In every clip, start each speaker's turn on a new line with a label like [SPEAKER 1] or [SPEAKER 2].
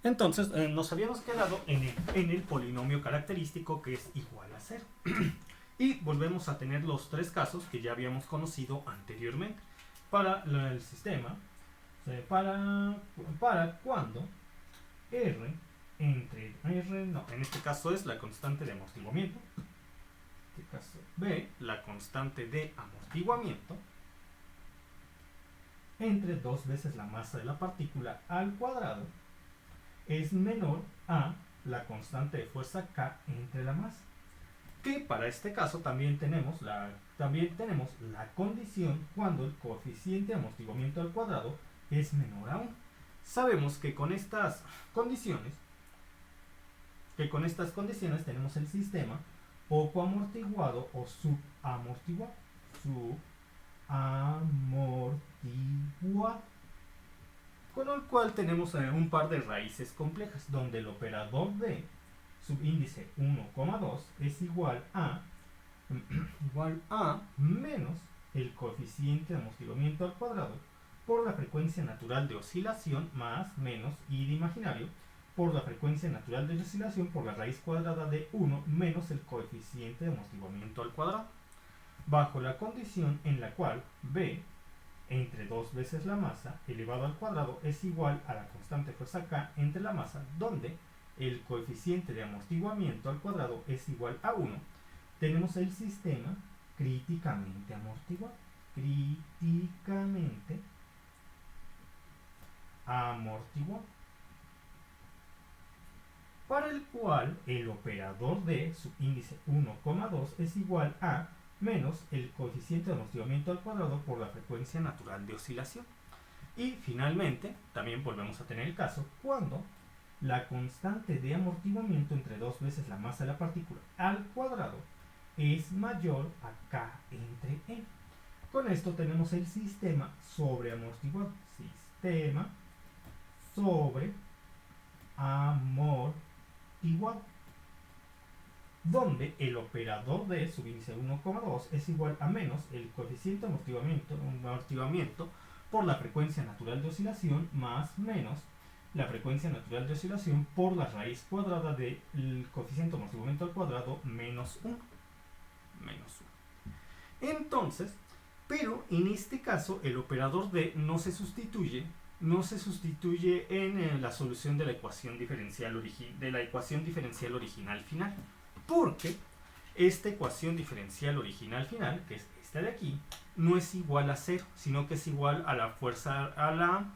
[SPEAKER 1] Entonces nos habíamos quedado en el polinomio característico que es igual a 0. Y volvemos a tener los tres casos que ya habíamos conocido anteriormente para el sistema. Para cuando R entre R, no, en este caso es la constante de amortiguamiento. En este caso B, la constante de amortiguamiento entre dos veces la masa de la partícula al cuadrado es menor a la constante de fuerza K entre la masa. Que para este caso también tenemos la condición cuando el coeficiente de amortiguamiento al cuadrado es menor a 1. Sabemos que con estas condiciones tenemos el sistema poco amortiguado o subamortiguado. Con el cual tenemos un par de raíces complejas, donde el operador de subíndice 1,2 es igual a menos el coeficiente de amortiguamiento al cuadrado por la frecuencia natural de oscilación más menos i de imaginario por la frecuencia natural de oscilación por la raíz cuadrada de 1 menos el coeficiente de amortiguamiento al cuadrado, bajo la condición en la cual b entre dos veces la masa elevado al cuadrado es igual a la constante fuerza K entre la masa, donde el coeficiente de amortiguamiento al cuadrado es igual a 1, tenemos el sistema críticamente amortiguado. Para el cual el operador de subíndice 1,2 es igual a menos el coeficiente de amortiguamiento al cuadrado por la frecuencia natural de oscilación. Y finalmente, también volvemos a tener el caso cuando la constante de amortiguamiento entre dos veces la masa de la partícula al cuadrado es mayor a K entre N. Con esto tenemos el sistema sobreamortiguado. Sistema sobreamortiguado, donde el operador de subíndice 1,2 es igual a menos el coeficiente de amortiguamiento por la frecuencia natural de oscilación más menos la frecuencia natural de oscilación por la raíz cuadrada del coeficiente de amortiguamiento al cuadrado menos 1. Entonces, pero en este caso el operador D no se sustituye en la solución de la ecuación diferencial original final, porque esta ecuación diferencial original final, que es esta de aquí, no es igual a 0, sino que es igual a la fuerza, a la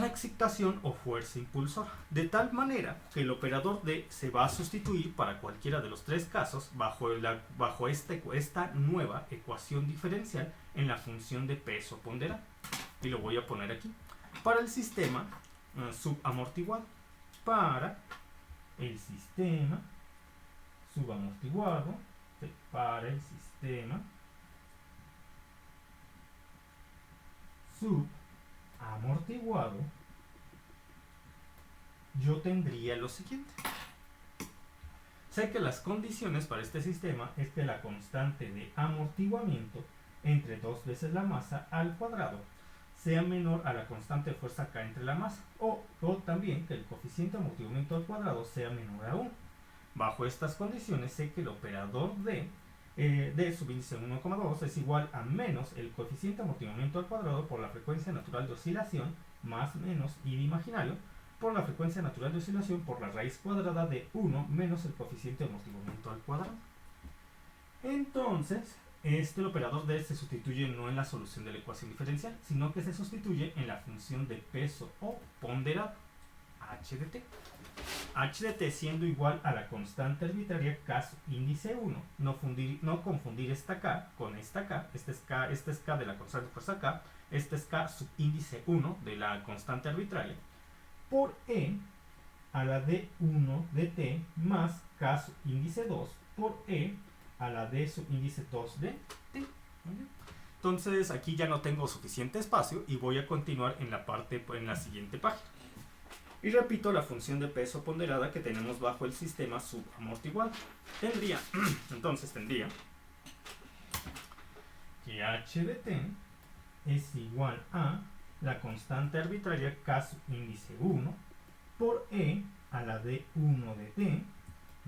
[SPEAKER 1] excitación o fuerza impulsora, de tal manera que el operador D se va a sustituir para cualquiera de los tres casos bajo esta nueva ecuación diferencial en la función de peso ponderado. Y lo voy a poner aquí. Para el sistema subamortiguado. Para el sistema subamortiguado. Para el sistema subamortiguado, yo tendría lo siguiente. Sé que las condiciones para este sistema es que la constante de amortiguamiento entre dos veces la masa al cuadrado sea menor a la constante de fuerza K entre la masa, o también que el coeficiente de amortiguamiento al cuadrado sea menor a 1. Bajo estas condiciones sé que el operador de subíndice 1,2 es igual a menos el coeficiente de amortiguamiento al cuadrado por la frecuencia natural de oscilación más menos i de imaginario por la frecuencia natural de oscilación por la raíz cuadrada de 1 menos el coeficiente de amortiguamiento al cuadrado. Entonces, el operador D se sustituye no en la solución de la ecuación diferencial, sino que se sustituye en la función de peso o ponderado, h de t. H de t siendo igual a la constante arbitraria K índice 1, no confundir esta K con esta K, este es K de la constante de fuerza K, este es K subíndice 1 de la constante arbitraria, por E a la D1 de t más K subíndice 2 por E a la D subíndice 2 de t. Entonces aquí ya no tengo suficiente espacio y voy a continuar en la siguiente página. Y repito la función de peso ponderada que tenemos bajo el sistema subamortiguado. Entonces tendría que h de t es igual a la constante arbitraria K subíndice 1 por e a la d1 de t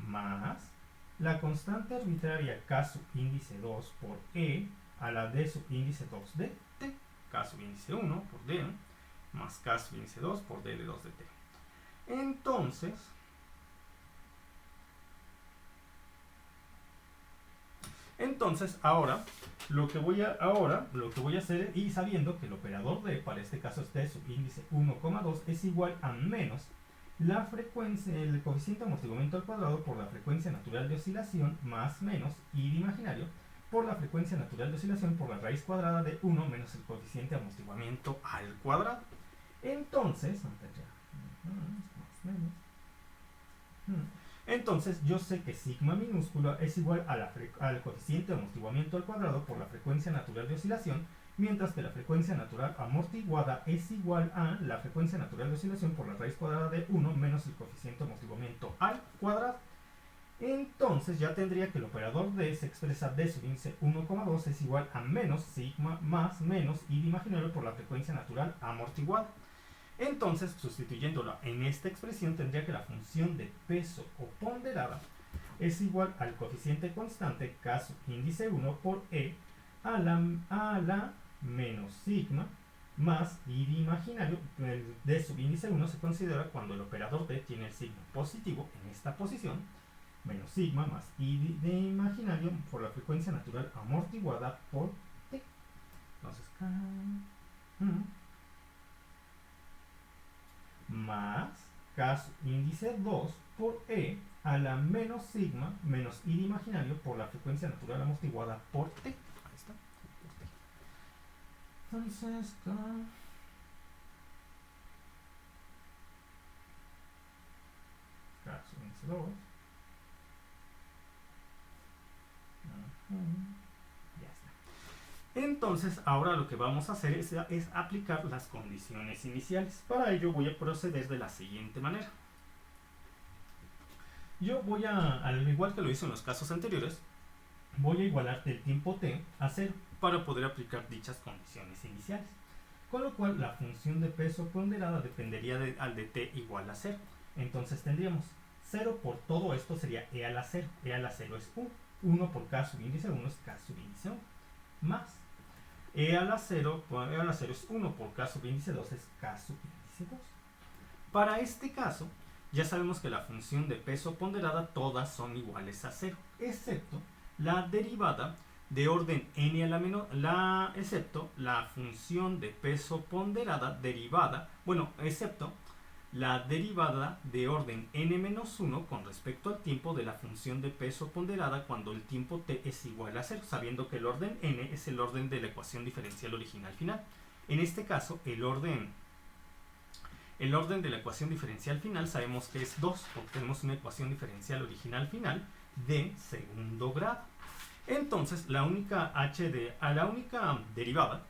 [SPEAKER 1] más la constante arbitraria k subíndice 2 por e a la d subíndice 2 de t, k subíndice 1 por d más k subíndice 2 por d de 2 de t. Entonces ahora lo que voy a hacer, y sabiendo que el operador d para este caso es d subíndice 1,2 es igual a menos la frecuencia, el coeficiente de amortiguamiento al cuadrado por la frecuencia natural de oscilación más menos i de imaginario por la frecuencia natural de oscilación por la raíz cuadrada de 1 menos el coeficiente de amortiguamiento al cuadrado. Entonces yo sé que sigma minúscula es igual a al coeficiente de amortiguamiento al cuadrado por la frecuencia natural de oscilación, mientras que la frecuencia natural amortiguada es igual a la frecuencia natural de oscilación por la raíz cuadrada de 1 menos el coeficiente de amortiguamiento al cuadrado. Entonces ya tendría que el operador d se expresa d subíndice 1,2 es igual a menos sigma más menos i de imaginario por la frecuencia natural amortiguada. Entonces, sustituyéndola en esta expresión, tendría que la función de peso o ponderada es igual al coeficiente constante k subíndice 1 por e a la menos sigma más i de imaginario. El d subíndice 1 se considera cuando el operador d tiene el signo positivo en esta posición, menos sigma más i de imaginario por la frecuencia natural amortiguada por t. Entonces, más k subíndice 2 por e a la menos sigma menos i de imaginario por la frecuencia natural amortiguada por t. Ahí está. Entonces, k subíndice 2. Ya está. Entonces, ahora lo que vamos a hacer es aplicar las condiciones iniciales. Para ello voy a proceder de la siguiente manera. Yo voy al igual que lo hice en los casos anteriores, voy a igualar el tiempo t a 0 para poder aplicar dichas condiciones iniciales. Con lo cual, la función de peso ponderada dependería al de t igual a 0. Entonces tendríamos 0 por todo esto sería e a la 0. E a la 0 es 1. 1 por k subíndice 1 es k subíndice 1. Más e a la 0 es 1 por k subíndice 2 es k subíndice 2. Para este caso, ya sabemos que la función de peso ponderada todas son iguales a 0, excepto la derivada de orden n a la menor, excepto la función de peso ponderada derivada, excepto la derivada de orden n-1 con respecto al tiempo de la función de peso ponderada cuando el tiempo t es igual a 0, sabiendo que el orden n es el orden de la ecuación diferencial original final. En este caso, el orden de la ecuación diferencial final sabemos que es 2, porque tenemos una ecuación diferencial original final de segundo grado. Entonces, la única derivada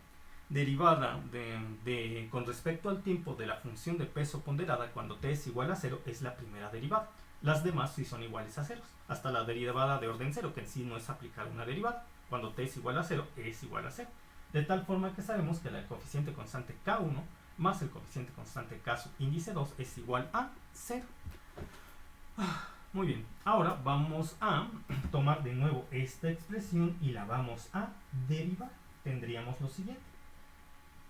[SPEAKER 1] con respecto al tiempo de la función de peso ponderada cuando t es igual a 0 es la primera derivada. Las demás sí son iguales a 0, hasta la derivada de orden 0, que en sí no es aplicar una derivada. Cuando t es igual a 0, es igual a 0. De tal forma que sabemos que el coeficiente constante k1 más el coeficiente constante k subíndice 2 es igual a 0. Muy bien, ahora vamos a tomar de nuevo esta expresión y la vamos a derivar. Tendríamos lo siguiente.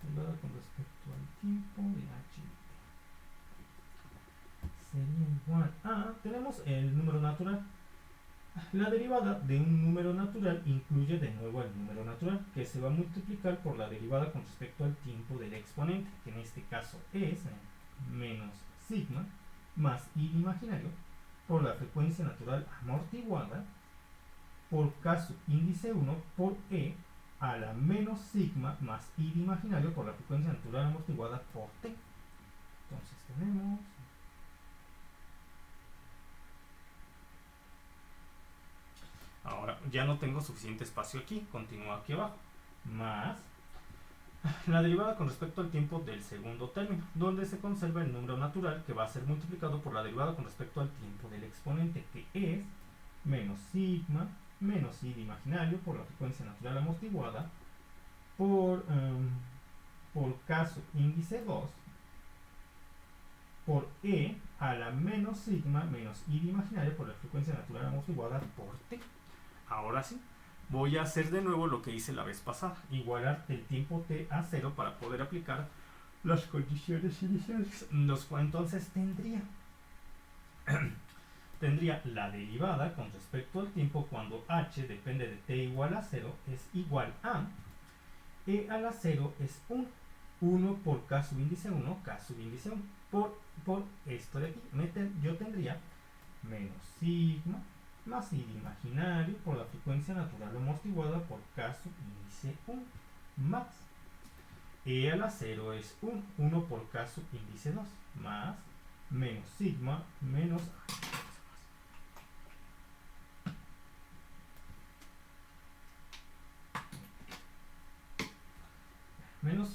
[SPEAKER 1] Derivada con respecto al tiempo de h sería igual a... Tenemos el número natural. La derivada de un número natural incluye de nuevo el número natural, que se va a multiplicar por la derivada con respecto al tiempo del exponente, que en este caso es menos sigma más i de imaginario por la frecuencia natural amortiguada por k subíndice 1 por e a la menos sigma más i de imaginario por la frecuencia natural amortiguada por t. Entonces tenemos... Ahora ya no tengo suficiente espacio aquí, continúo aquí abajo. Más la derivada con respecto al tiempo del segundo término, donde se conserva el número natural que va a ser multiplicado por la derivada con respecto al tiempo del exponente, que es menos sigma menos i de imaginario por la frecuencia natural amortiguada por k subíndice 2 por E a la menos sigma menos I de imaginario por la frecuencia natural amortiguada por T. Ahora sí, voy a hacer de nuevo lo que hice la vez pasada, igualar el tiempo T a 0 para poder aplicar las condiciones iniciales. Entonces tendría la derivada con respecto al tiempo cuando h depende de t igual a 0 es igual a e a la 0 es 1 por k subíndice 1, k subíndice 1. Por esto de aquí, yo tendría menos sigma más i de imaginario por la frecuencia natural amortiguada por k subíndice 1 más e a la 0 es 1 por k subíndice 2 más menos sigma menos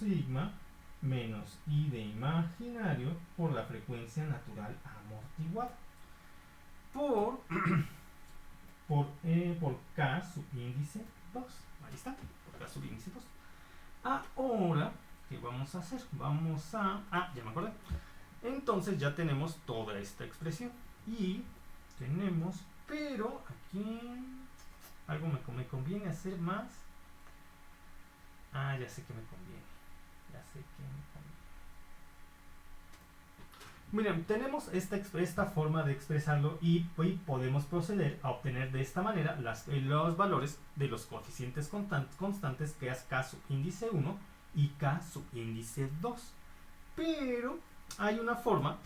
[SPEAKER 1] sigma menos i de imaginario por la frecuencia natural amortiguada por k subíndice 2. Ahí está, por k subíndice 2. Ahora, ¿qué vamos a hacer? Ya me acordé. Entonces ya tenemos toda esta expresión. Y tenemos, pero aquí algo me conviene hacer más. Ya sé que me conviene. Miren, tenemos esta forma de expresarlo y podemos proceder a obtener de esta manera los valores de los coeficientes constantes que es k subíndice 1 y k subíndice 2. Pero hay otra forma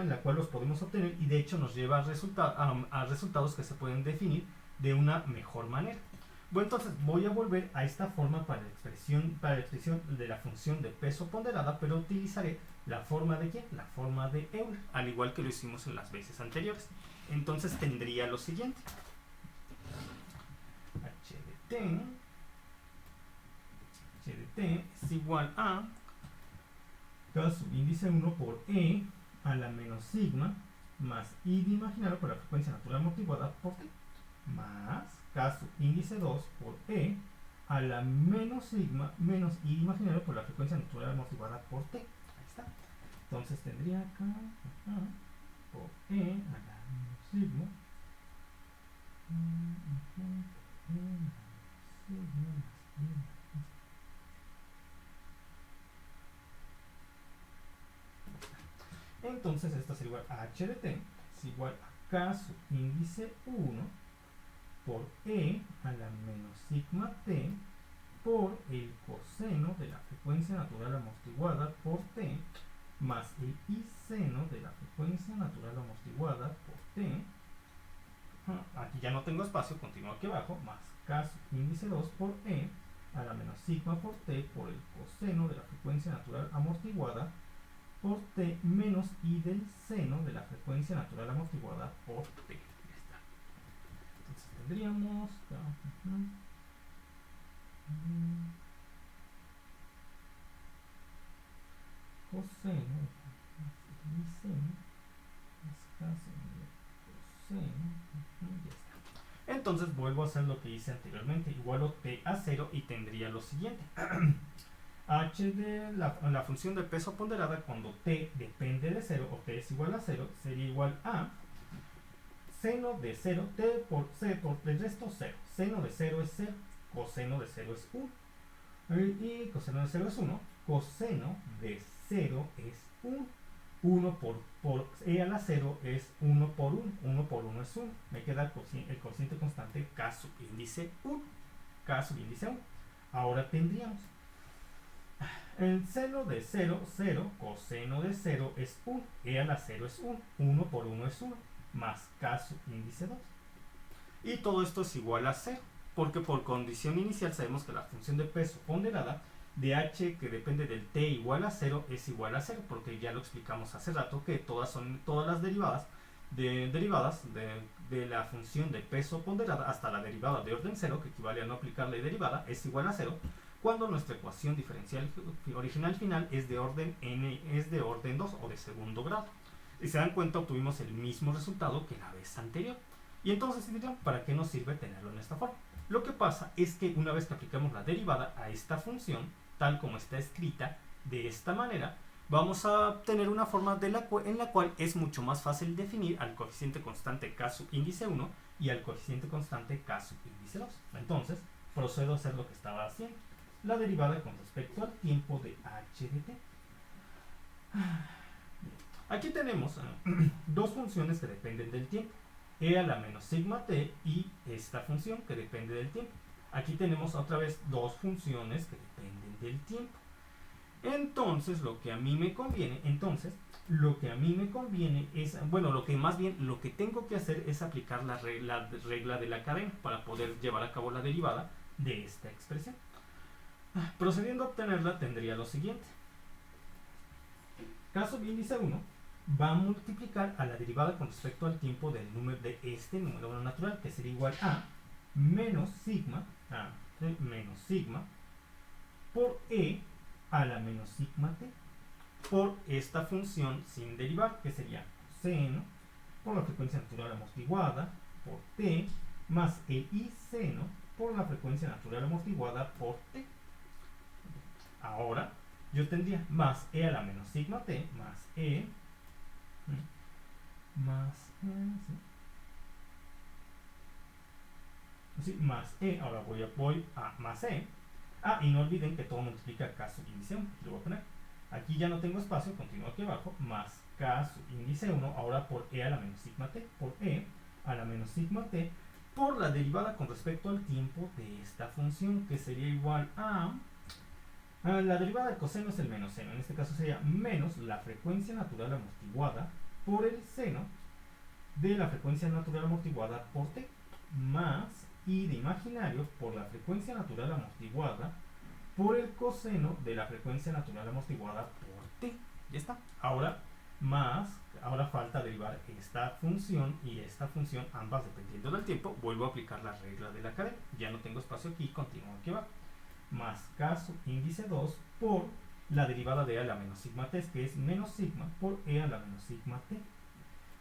[SPEAKER 1] en la cual los podemos obtener y de hecho nos lleva a resultados que se pueden definir de una mejor manera. Bueno, entonces voy a volver a esta forma para la expresión de la función de peso ponderada, pero utilizaré la forma de ¿qué? La forma de Euler, al igual que lo hicimos en las veces anteriores. Entonces tendría lo siguiente. h de t es igual a k subíndice 1 por e a la menos sigma más i de imaginario por la frecuencia natural amortiguada por t más k subíndice 2 por e a la menos sigma menos i de imaginario por la frecuencia natural amortiguada por t. Ahí está. Entonces tendría k por e a la menos sigma entonces esto es igual a h de t es igual a k subíndice 1 por e a la menos sigma t por el coseno de la frecuencia natural amortiguada por t más el i seno de la frecuencia natural amortiguada por t. Aquí ya no tengo espacio, continúo aquí abajo, más k subíndice 2 por e a la menos sigma por t por el coseno de la frecuencia natural amortiguada por t menos i del seno de la frecuencia natural amortiguada por t. Ya está. Entonces tendríamos coseno i seno más k seno coseno. Ya está. Entonces vuelvo a hacer lo que hice anteriormente, igualo t a 0 y tendría lo siguiente. h de la función de peso ponderada cuando t depende de 0 o t es igual a 0 sería igual a seno de 0, t por c por el resto 0. Seno de 0 es 0, coseno de 0 es 1. Y coseno de 0 es 1, coseno de 0 es 1. 1 por e a la 0 es 1 por 1. 1 por 1 es 1. Me queda el cociente constante k subíndice 1. K subíndice 1. Ahora tendríamos el seno de 0, 0, coseno de 0 es 1, e a la 0 es 1, 1 por 1 es 1, más k subíndice 2. Y todo esto es igual a 0, porque por condición inicial sabemos que la función de peso ponderada de h que depende del t igual a 0 es igual a 0, porque ya lo explicamos hace rato que todas las derivadas de la función de peso ponderada hasta la derivada de orden 0, que equivale a no aplicarle derivada, es igual a 0, cuando nuestra ecuación diferencial original final es de orden n, es de orden 2 o de segundo grado. Y se dan cuenta, obtuvimos el mismo resultado que la vez anterior. Y entonces dirán, ¿para qué nos sirve tenerlo en esta forma? Lo que pasa es que una vez que aplicamos la derivada a esta función, tal como está escrita de esta manera, vamos a tener una forma en la cual es mucho más fácil definir al coeficiente constante k sub índice 1 y al coeficiente constante k sub índice 2. Entonces, procedo a hacer lo que estaba haciendo. La derivada con respecto al tiempo de h de t. Aquí tenemos dos funciones que dependen del tiempo. E a la menos sigma t y esta función que depende del tiempo. Aquí tenemos otra vez dos funciones que dependen del tiempo. Entonces, lo que a mí me conviene es, bueno, lo que tengo que hacer es aplicar la regla de la cadena para poder llevar a cabo la derivada de esta expresión. Procediendo a obtenerla, tendría lo siguiente. K sub índice 1 va a multiplicar a la derivada con respecto al tiempo del número de este número natural, que sería igual a menos sigma por e a la menos sigma t por esta función sin derivar, que sería seno por la frecuencia natural amortiguada por t más e i seno por la frecuencia natural amortiguada por t. Ahora yo tendría más e a la menos sigma t más e ahora voy a más e. Y no olviden que todo multiplica k sub índice 1. Lo voy a poner. Aquí ya no tengo espacio, continúo aquí abajo, más k sub índice 1, ahora por e a la menos sigma t, por e a la menos sigma t, por la derivada con respecto al tiempo de esta función, que sería igual a la derivada del coseno es el menos seno, en este caso sería menos la frecuencia natural amortiguada por el seno de la frecuencia natural amortiguada por t, más i de imaginario por la frecuencia natural amortiguada por el coseno de la frecuencia natural amortiguada por t. Ya está. Ahora falta derivar esta función y esta función, ambas dependiendo del tiempo. Vuelvo a aplicar la regla de la cadena. Ya no tengo espacio aquí, continúo aquí abajo. Más k sub índice 2 por la derivada de e a la menos sigma t, que es menos sigma por e a la menos sigma t,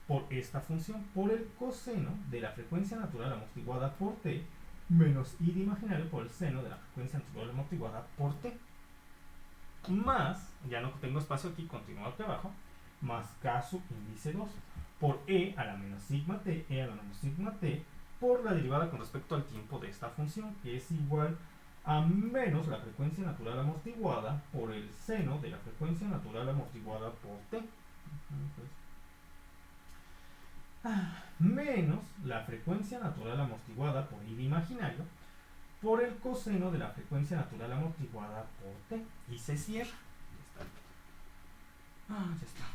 [SPEAKER 1] por esta función, por el coseno de la frecuencia natural amortiguada por t, menos i de imaginario por el seno de la frecuencia natural amortiguada por t, más, ya no tengo espacio aquí, continúo aquí abajo, más k sub índice 2 por e a la menos sigma t, e a la menos sigma t, por la derivada con respecto al tiempo de esta función, que es igual a menos la frecuencia natural amortiguada por el seno de la frecuencia natural amortiguada por t. Menos la frecuencia natural amortiguada por i de imaginario por el coseno de la frecuencia natural amortiguada por t. Y se cierra. Ya está. Ya está.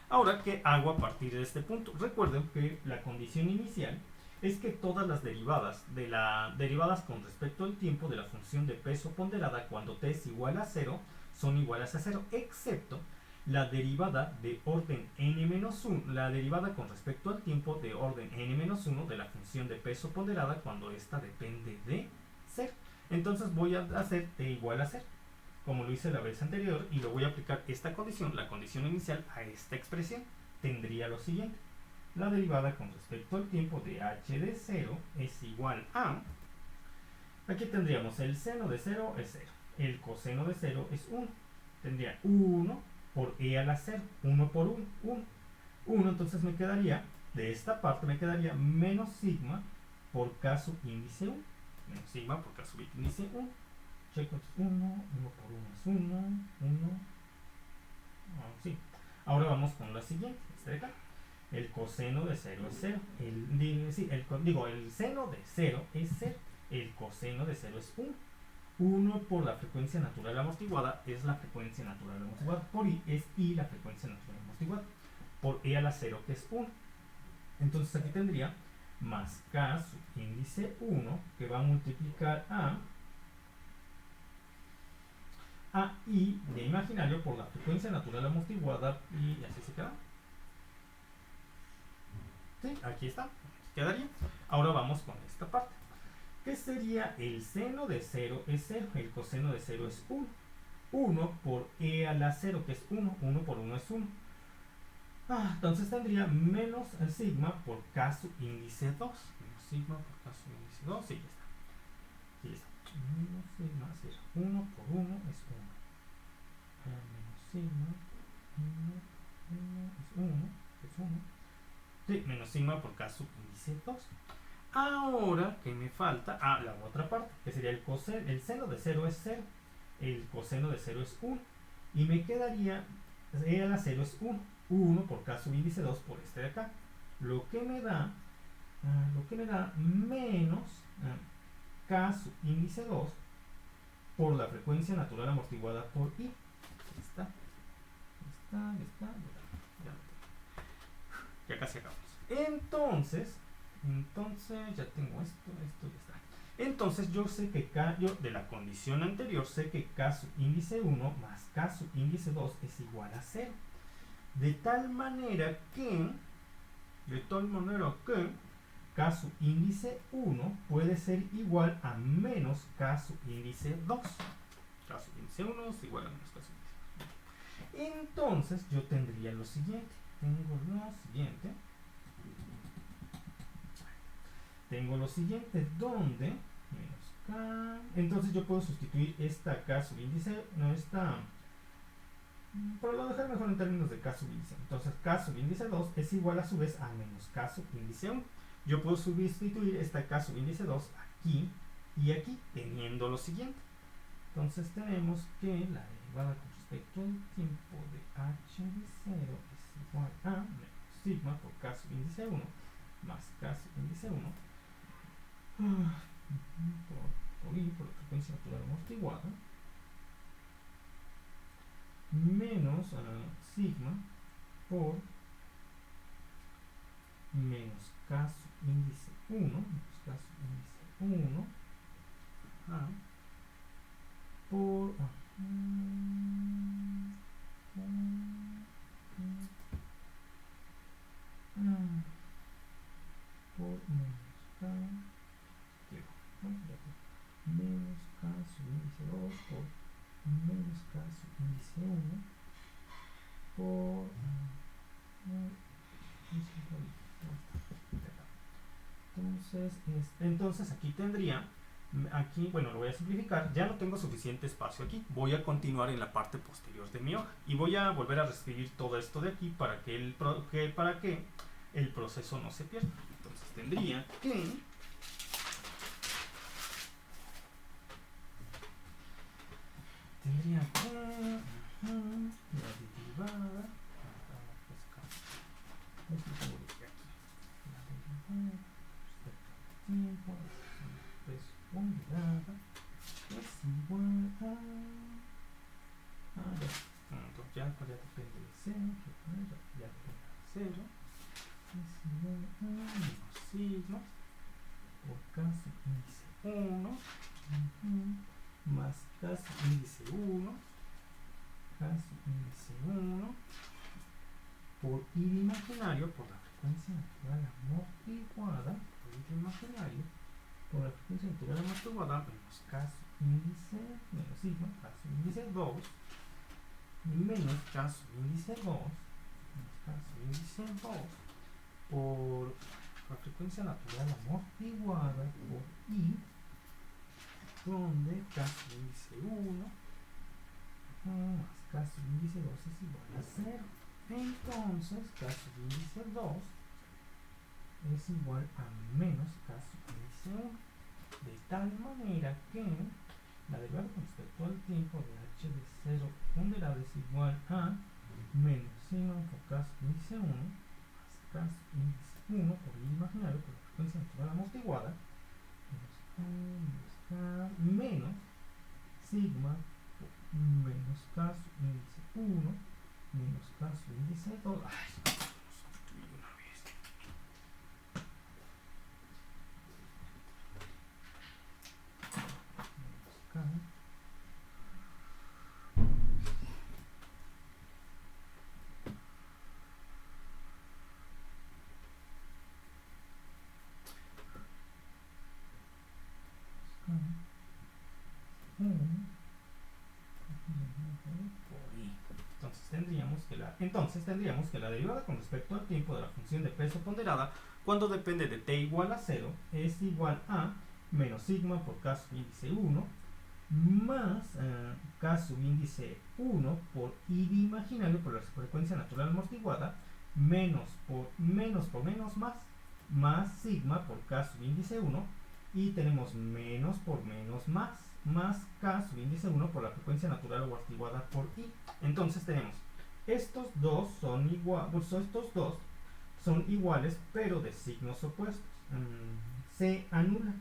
[SPEAKER 1] Ahora, ¿qué hago a partir de este punto? Recuerden que la condición inicial es que todas las derivadas con respecto al tiempo de la función de peso ponderada cuando t es igual a 0 son iguales a 0, excepto la derivada de orden n-1, la derivada con respecto al tiempo de orden n-1 de la función de peso ponderada cuando esta depende de 0. Entonces voy a hacer t igual a 0. Como lo hice la vez anterior, y lo voy a aplicar esta condición, la condición inicial, a esta expresión. Tendría lo siguiente: la derivada con respecto al tiempo de h de 0 es igual a, aquí tendríamos el seno de 0 es 0, el coseno de 0 es 1, tendría 1 por e a la 0, 1 por 1, 1, entonces me quedaría, de esta parte me quedaría menos sigma por k sub índice 1, menos sigma por k sub índice 1. Checo, 1 por 1 es 1, 1. Sí. Ahora vamos con la siguiente, esta de acá. El coseno de 0 es 0. El seno de 0 es 0. El coseno de 0 es 1. 1 por la frecuencia natural amortiguada es la frecuencia natural amortiguada. Por i es i la frecuencia natural amortiguada. Por e a la 0 que es 1. Entonces aquí tendría más k sub índice 1 que va a multiplicar a i de imaginario por la frecuencia natural amortiguada y así se queda. ¿Sí? Aquí está. Quedaría. Ahora vamos con esta parte. ¿Qué sería el seno de 0 es 0? El coseno de 0 es 1. 1 por e a la 0, que es 1. 1 por 1 es 1. Entonces tendría menos sigma por k sub índice 2. Menos sigma por k sub índice 2. Sí, ya está. Sí, ya está. Menos sigma será 1 por 1 es 1. Menos sigma 1 es 1. Es 1. Sí, menos sigma por k sub índice 2. Ahora, ¿qué me falta? La otra parte, que sería el coseno. El seno de 0 es 0. El coseno de 0 es 1. Y me quedaría, e a la 0 es 1. 1 por k sub índice 2 por este de acá. Lo que me da menos k sub índice 2 por la frecuencia natural amortiguada por i. Está. Ya casi acabamos. Entonces ya tengo esto ya está. Entonces yo sé que yo de la condición anterior sé que k sub índice 1 más k sub índice 2 es igual a 0. De tal manera que k sub índice 1 puede ser igual a menos k sub índice 2. K sub índice 1 es igual a menos k sub índice 2. Entonces yo tendría lo siguiente. Tengo lo siguiente, donde menos k. Entonces yo puedo sustituir esta k sub índice, pero lo dejaré mejor en términos de k sub índice. Entonces k sub índice 2 es igual a su vez a menos k sub índice 1. Yo puedo sustituir esta k sub índice 2 aquí y aquí, teniendo lo siguiente. Entonces tenemos que la derivada con respecto al tiempo de h de 0 es igual a menos sigma por k sub índice 1 más k sub índice 1 por i, por la frecuencia natural amortiguada, menos sigma por menos k sub índice 1 por menos k sub índice 2 por menos k sub índice 1 por entonces aquí tendría, bueno, lo voy a simplificar, ya no tengo suficiente espacio aquí, voy a continuar en la parte posterior de mi hoja y voy a volver a reescribir todo esto de aquí para que el proceso no se pierda. Entonces tendría que la derivada tiempo ponderada es igual ya depende de 0, ya depende de 0, es igual a menos sigma por k sub índice 1 más k sub índice 1 por i imaginario por la frecuencia natural amortiguada menos k sub índice menos sigma k sub índice 2 menos k sub índice 2 por la frecuencia natural amortiguada por i, donde k sub índice 1 más k sub índice 2 es igual a 0. Entonces k sub índice 2 es igual a menos k sub índice 1, de tal manera que la derivada con respecto al tiempo de h de 0 ponderada es igual a menos sigma por k sub índice 1 más k sub índice 1 por i imaginario por la frecuencia natural amortiguada menos sigma por menos k sub índice 1 menos k sub índice 2. por i. Entonces tendríamos que la derivada con respecto al tiempo de la función de peso ponderada cuando depende de t igual a 0 es igual a menos sigma por k subíndice 1 más k subíndice 1 por i de imaginario por la frecuencia natural amortiguada menos por menos más sigma por k subíndice 1 y tenemos menos por menos más k subíndice 1 por la frecuencia natural amortiguada por i. Entonces tenemos estos dos son iguales pero de signos opuestos. Se anula.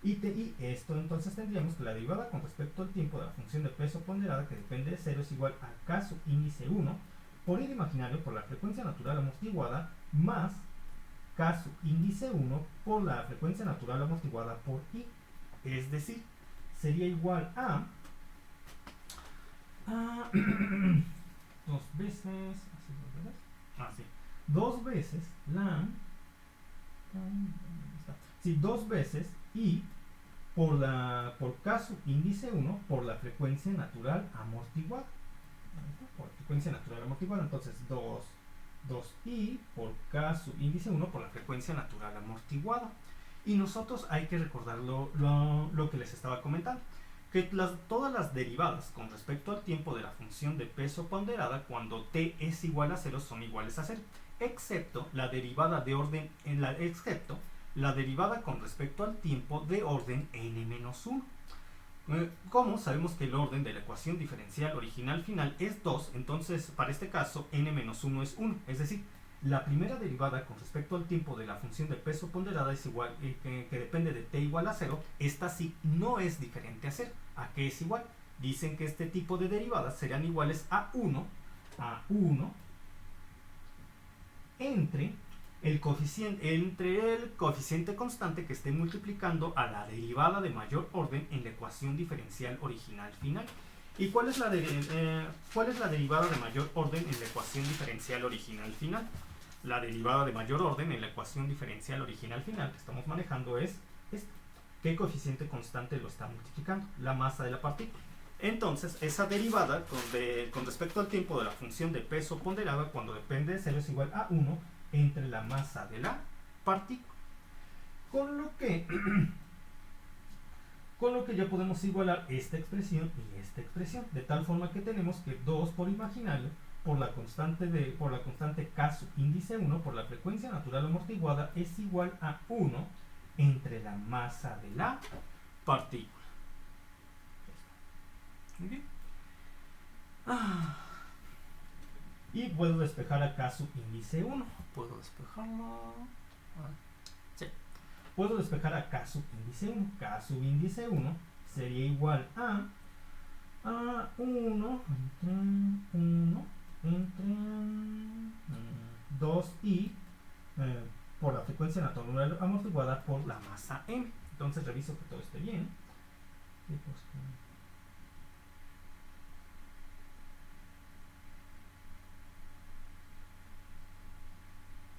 [SPEAKER 1] Y esto entonces tendríamos que la derivada con respecto al tiempo de la función de peso ponderada que depende de 0 es igual a k subíndice 1 por i de imaginario por la frecuencia natural amortiguada más k subíndice 1 por la frecuencia natural amortiguada por i. Es decir, sería igual a dos veces i por k subíndice 1 por la frecuencia natural amortiguada. Entonces 2i por k subíndice 1 por la frecuencia natural amortiguada. Y nosotros hay que recordar lo que les estaba comentando, que todas las derivadas con respecto al tiempo de la función de peso ponderada cuando t es igual a 0 son iguales a 0, excepto la derivada de orden la derivada con respecto al tiempo de orden n-1. Como sabemos que el orden de la ecuación diferencial original final es 2, entonces para este caso n-1 es 1, es decir, la primera derivada con respecto al tiempo de la función de peso ponderada es igual, que depende de t igual a 0, esta sí no es diferente a 0. ¿A qué es igual? Dicen que este tipo de derivadas serían iguales a 1 entre el coeficiente constante que esté multiplicando a la derivada de mayor orden en la ecuación diferencial original final. ¿Y cuál es la derivada de mayor orden en la ecuación diferencial original final? La derivada de mayor orden en la ecuación diferencial original final que estamos manejando es esta. ¿Qué coeficiente constante lo está multiplicando? La masa de la partícula. Entonces, esa derivada con respecto al tiempo de la función de peso ponderada cuando depende de 0 es igual a 1 entre la masa de la partícula. Con lo que ya podemos igualar esta expresión y esta expresión, de tal forma que tenemos que 2 por imaginario por la constante k subíndice 1 por la frecuencia natural amortiguada es igual a 1 entre la masa de la partícula. Muy bien. Y puedo despejar a k subíndice 1. Puedo despejarlo. Sí. Puedo despejar a k subíndice 1. K subíndice 1 sería igual a 1 entre 2i por la frecuencia natural amortiguada por la masa m. Entonces reviso que todo esté bien.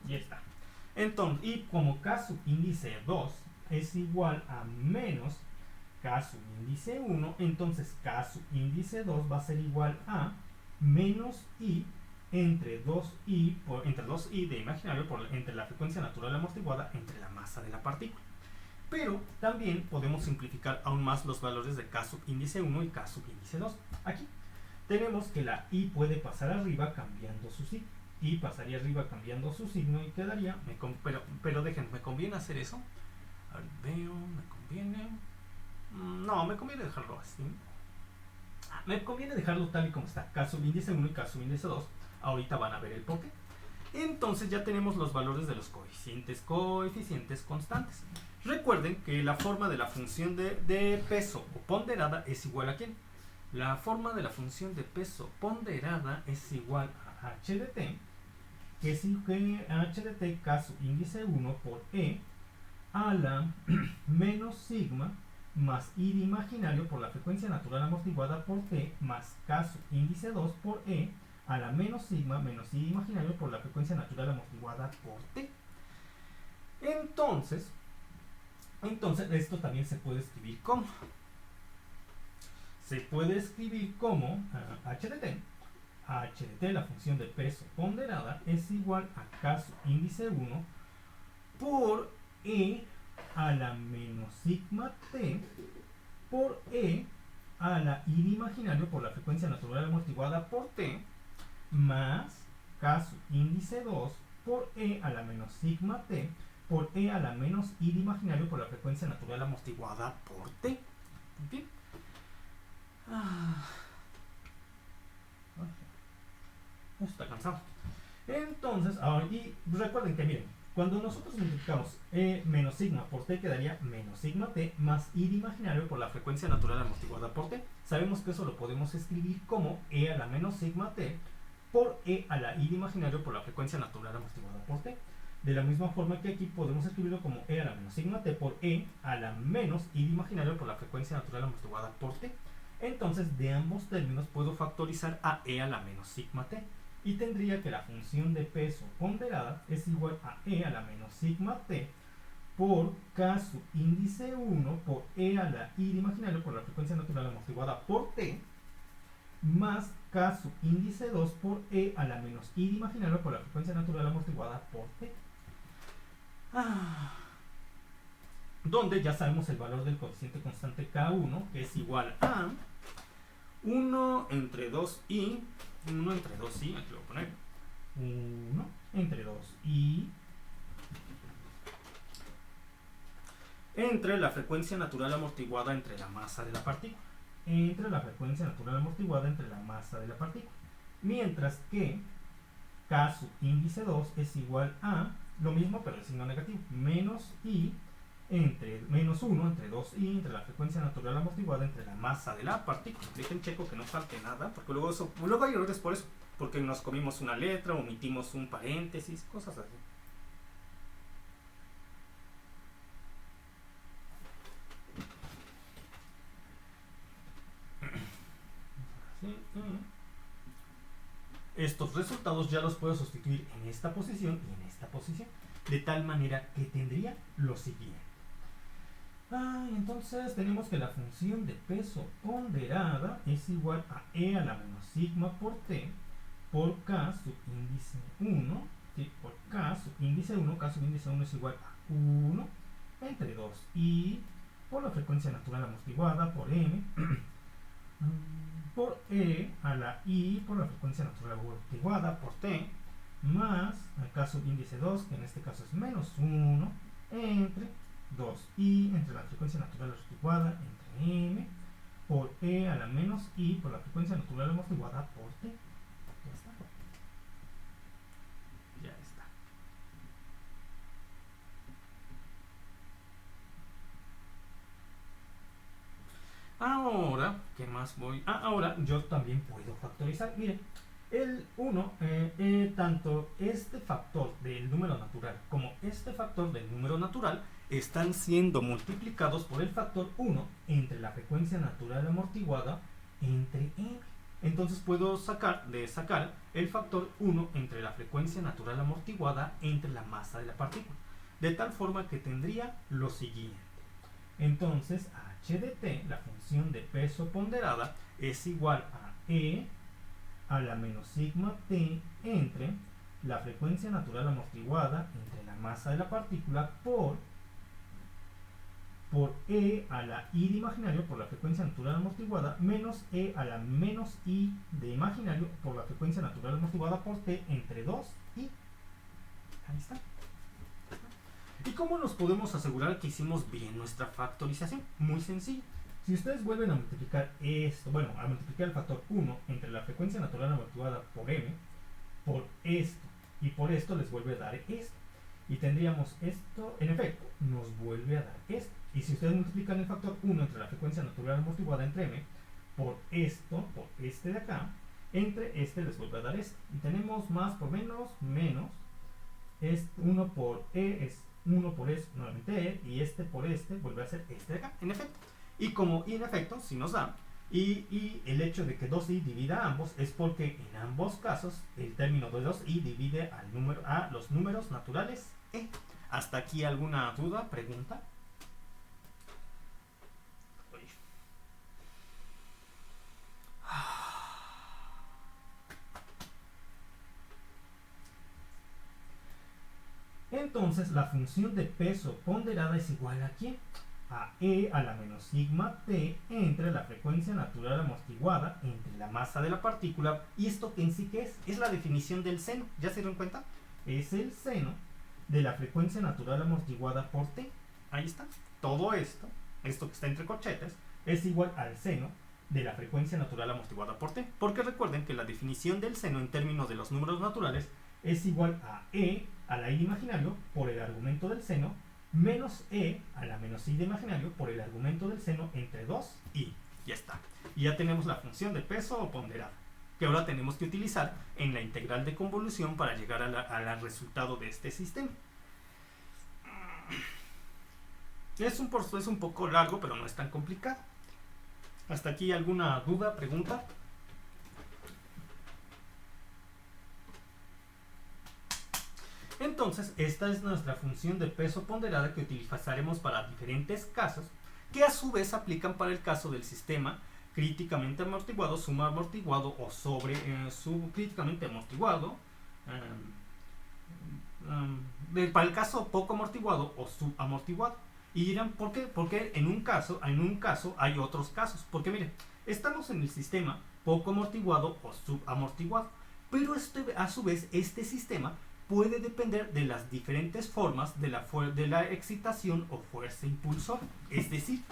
[SPEAKER 1] Ya está. Entonces, y como k subíndice 2 es igual a menos k subíndice 1, entonces k subíndice 2 va a ser igual a menos i entre 2i de imaginario entre la frecuencia natural amortiguada entre la masa de la partícula. Pero también podemos simplificar aún más los valores de k subíndice 1 y k subíndice 2. Aquí tenemos que la i puede pasar arriba cambiando su signo. Y pasaría arriba cambiando su signo y quedaría, pero déjenme, ¿me conviene hacer eso? A ver, veo, ¿me conviene? No, me conviene dejarlo así. Me conviene dejarlo tal y como está, k subíndice 1 y k subíndice 2. Ahorita van a ver el porqué. Entonces ya tenemos los valores de los coeficientes constantes. Recuerden que la forma de la función de peso o ponderada es igual a ¿quién? La forma de la función de peso ponderada es igual a h de t, que es h de t k subíndice 1 por e a la menos sigma más i de imaginario por la frecuencia natural amortiguada por t más k subíndice 2 por e a la menos sigma menos i de imaginario por la frecuencia natural amortiguada por t. Entonces esto también se puede escribir como se puede escribir como h de t. H de t, la función de peso ponderada, es igual a K sub índice 1 por E a la menos sigma t por E a la I de imaginario por la frecuencia natural amortiguada por t más K sub índice 2 por E a la menos sigma t por E a la menos I de imaginario por la frecuencia natural amortiguada por t. Bien. Está cansado. Entonces, ahora, y recuerden que miren, cuando nosotros multiplicamos E menos sigma por t, quedaría menos sigma t más I de imaginario por la frecuencia natural amortiguada por t. Sabemos que eso lo podemos escribir como E a la menos sigma t por E a la I de imaginario por la frecuencia natural amortiguada por t. De la misma forma que aquí podemos escribirlo como E a la menos sigma t por E a la menos I de imaginario por la frecuencia natural amortiguada por t. Entonces, de ambos términos puedo factorizar a E a la menos sigma t. Y tendría que la función de peso ponderada es igual a E a la menos sigma t por K sub índice 1 por E a la I de imaginario por la frecuencia natural amortiguada por t más K sub índice 2 por E a la menos I de imaginario por la frecuencia natural amortiguada por t. Donde ya sabemos el valor del coeficiente constante K1, que es igual a 1 entre 2i, 1 entre 2i, aquí lo voy a poner, 1 entre 2i, entre la frecuencia natural amortiguada entre la masa de la partícula, entre la frecuencia natural amortiguada entre la masa de la partícula, mientras que K sub índice 2 es igual a, lo mismo pero el signo negativo, menos i entre menos 1 entre 2i entre la frecuencia natural amortiguada entre la masa de la partícula. Dejen checo que no falte nada, porque luego hay errores por eso, porque nos comimos una letra, omitimos un paréntesis, cosas así. Estos resultados ya los puedo sustituir en esta posición y en esta posición, de tal manera que tendría lo siguiente. Entonces tenemos que la función de peso ponderada es igual a E a la menos sigma por t por K sub índice 1, ¿sí? Por K sub índice 1, K sub índice 1 es igual a 1 entre 2i por la frecuencia natural amortiguada por m por E a la I por la frecuencia natural amortiguada por t más K sub índice 2, que en este caso es menos 1 entre 2i entre la frecuencia natural amortiguada entre m por E a la menos i por la frecuencia natural amortiguada por t. Ya está. Ya está. Ahora, ¿qué más voy? Ahora yo también puedo factorizar. Miren, el 1, tanto este factor del número natural como este factor del número natural están siendo multiplicados por el factor 1 entre la frecuencia natural amortiguada entre m. Entonces puedo sacar el factor 1 entre la frecuencia natural amortiguada entre la masa de la partícula. De tal forma que tendría lo siguiente. Entonces h de t, la función de peso ponderada, es igual a E a la menos sigma t entre la frecuencia natural amortiguada entre la masa de la partícula por E a la I de imaginario por la frecuencia natural amortiguada menos E a la menos I de imaginario por la frecuencia natural amortiguada por t entre 2 y ahí está. ¿Y cómo nos podemos asegurar que hicimos bien nuestra factorización? Muy sencillo. Si ustedes vuelven a multiplicar esto, bueno, a multiplicar el factor 1 entre la frecuencia natural amortiguada por m, por esto y por esto les vuelve a dar esto. Y tendríamos esto, en efecto, nos vuelve a dar esto. Y si ustedes multiplican el factor 1 entre la frecuencia natural amortiguada entre m, por esto, por este de acá, entre este les vuelve a dar esto. Y tenemos más por menos, menos, 1 por e es 1 por es nuevamente e, y este por este vuelve a ser este de acá, en efecto. Y como en efecto, si nos da, y el hecho de que 2i divida a ambos es porque en ambos casos el término de 2i divide a los números naturales e. ¿Hasta aquí alguna duda, pregunta? Entonces la función de peso ponderada es igual a ¿quién? A E a la menos sigma t entre la frecuencia natural amortiguada entre la masa de la partícula. ¿Y esto en sí qué es? Es la definición del seno. ¿Ya se dieron cuenta? Es el seno de la frecuencia natural amortiguada por t. Ahí está. Todo esto que está entre corchetes, es igual al seno de la frecuencia natural amortiguada por t. Porque recuerden que la definición del seno en términos de los números naturales es igual a E a la i de imaginario por el argumento del seno menos E a la menos i de imaginario por el argumento del seno entre 2i. Ya está. Y ya tenemos la función de peso o ponderada, que ahora tenemos que utilizar en la integral de convolución para llegar al resultado de este sistema. Es un poco largo, pero no es tan complicado. ¿Hasta aquí alguna duda, pregunta? Entonces, esta es nuestra función de peso ponderada que utilizaremos para diferentes casos, que a su vez aplican para el caso del sistema críticamente amortiguado, subaamortiguado o subcríticamente amortiguado, para el caso poco amortiguado o subamortiguado. Y dirán, ¿por qué? Porque en un caso hay otros casos. Porque miren, estamos en el sistema poco amortiguado o subamortiguado, pero a su vez este sistema puede depender de las diferentes formas de la excitación o fuerza impulsora. Es decir,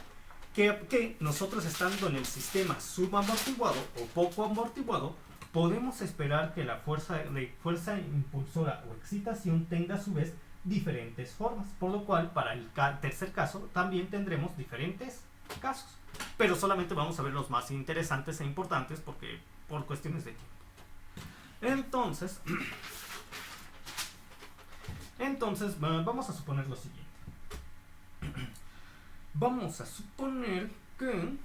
[SPEAKER 1] que nosotros estando en el sistema subamortiguado o poco amortiguado, podemos esperar que la fuerza impulsora o excitación tenga a su vez diferentes formas, por lo cual para el tercer caso también tendremos diferentes casos, pero solamente vamos a ver los más interesantes e importantes porque por cuestiones de tiempo. Entonces vamos a suponer lo siguiente. Vamos a suponer que...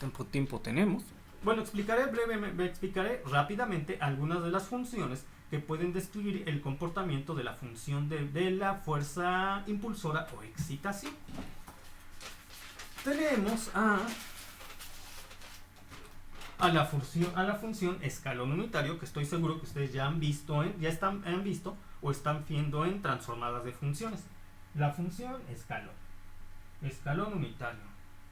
[SPEAKER 1] ¿Cuánto tiempo tenemos? Bueno, explicaré rápidamente algunas de las funciones que pueden describir el comportamiento de la función de la fuerza impulsora o excitación. Tenemos a la función escalón unitario, que estoy seguro que ustedes ya han visto o están viendo en transformadas de funciones. La función escalón unitario.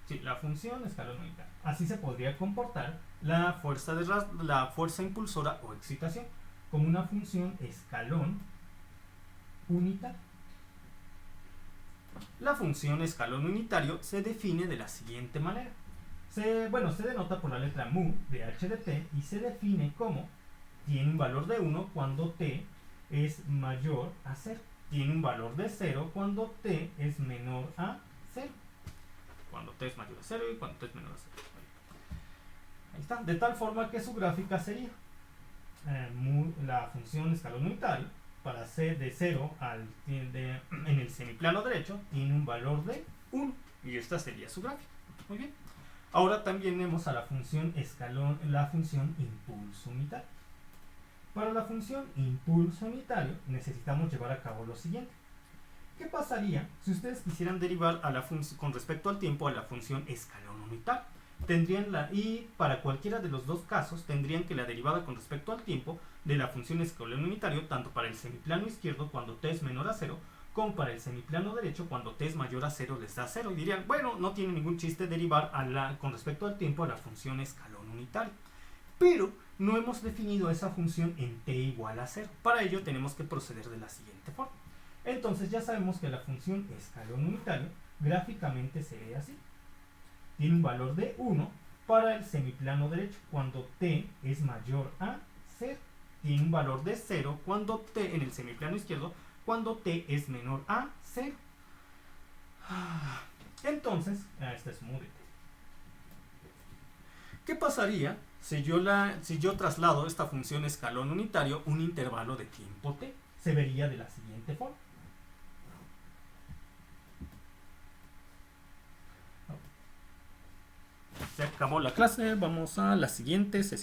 [SPEAKER 1] Sí, la función escalón unitario. Así se podría comportar la fuerza impulsora o excitación, como una función escalón unitario. La función escalón unitario se define de la siguiente manera. Se denota por la letra mu de h de t y se define como tiene un valor de 1 cuando t es mayor a 0. Tiene un valor de 0 cuando t es menor a 0. Cuando t es mayor a 0 y cuando t es menor a 0. Ahí está. De tal forma que su gráfica sería la función escalón unitario para c de 0 en el semiplano derecho tiene un valor de 1 y esta sería su gráfica. Muy bien. Ahora también tenemos a la función impulso unitario. Para la función impulso unitario necesitamos llevar a cabo lo siguiente. ¿Qué pasaría si ustedes quisieran derivar con respecto al tiempo a la función escalón unitario? Y para cualquiera de los dos casos tendrían que la derivada con respecto al tiempo de la función escalón unitario, tanto para el semiplano izquierdo cuando t es menor a 0, como para el semiplano derecho cuando t es mayor a 0 les da 0. Y dirían, bueno, no tiene ningún chiste derivar con respecto al tiempo a la función escalón unitario. Pero no hemos definido esa función en t igual a 0. Para ello tenemos que proceder de la siguiente forma. Entonces ya sabemos que la función escalón unitario gráficamente se ve así. Tiene un valor de 1 para el semiplano derecho cuando t es mayor a 0. Tiene un valor de 0 cuando t en el semiplano izquierdo cuando t es menor a 0. Entonces, esta es muy difícil. ¿Qué pasaría si yo traslado esta función escalón unitario un intervalo de tiempo t? Se vería de la siguiente forma. Se acabó la clase, vamos a la siguiente sesión.